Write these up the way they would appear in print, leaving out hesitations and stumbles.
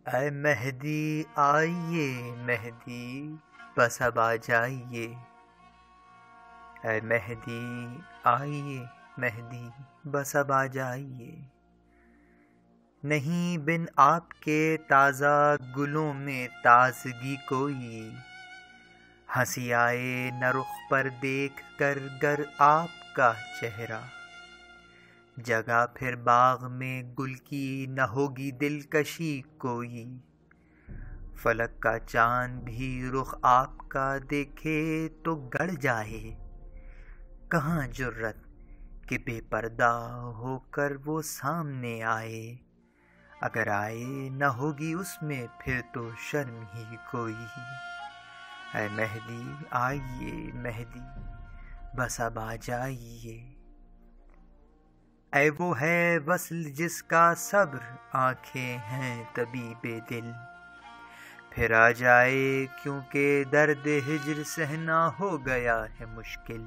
اے مہدی آئیے مہدی بس اب آ جائیے، اے مہدی آئیے مہدی بس اب آ جائیے، نہیں بن آپ کے تازہ گلوں میں تازگی کوئی، ہنسی آئے نہ رخ پر دیکھ کر گر آپ کا چہرہ، جگہ پھر باغ میں گل کی نہ ہوگی دلکشی کوئی، فلک کا چاند بھی رخ آپ کا دیکھے تو گڑ جائے، کہاں جرت کہ بے پردہ ہو کر وہ سامنے آئے، اگر آئے نہ ہوگی اس میں پھر تو شرم ہی کوئی، اے مہدی آئیے مہدی بس اب آ جائیے، اے وہ ہے وصل جس کا صبر آنکھیں ہیں طبیب دل، پھر آ جائے کیونکہ درد ہجر سہنا ہو گیا ہے مشکل،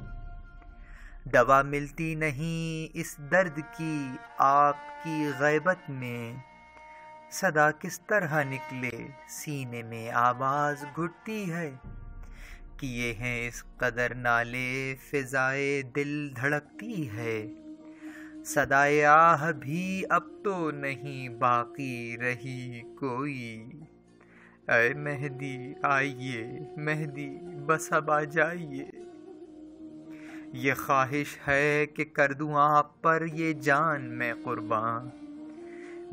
دوا ملتی نہیں اس درد کی آپ کی غیبت میں، صدا کس طرح نکلے سینے میں آواز گھٹتی ہے، کیے ہیں اس قدر نالے فضائے دل دھڑکتی ہے، صدائے آہ بھی اب تو نہیں باقی رہی کوئی، اے مہدی آئیے مہدی بس اب آ جائیے، یہ خواہش ہے کہ کر دوں آپ پر یہ جان میں قربان،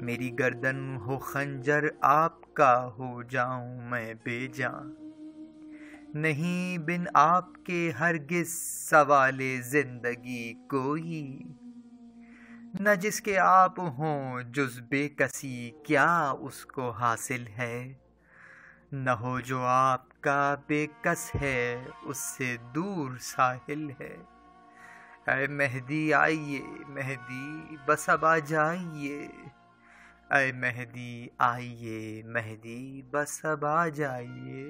میری گردن ہو خنجر آپ کا ہو جاؤں میں بے جان، نہیں بن آپ کے ہرگز سوال زندگی کوئی، نہ جس کے آپ ہوں جز بے کسی کیا اس کو حاصل ہے، نہ ہو جو آپ کا بے کس ہے اس سے دور ساحل ہے، اے مہدی آئیے مہدی بس اب آ جائیے، اے مہدی آئیے مہدی بس اب آ جائیے۔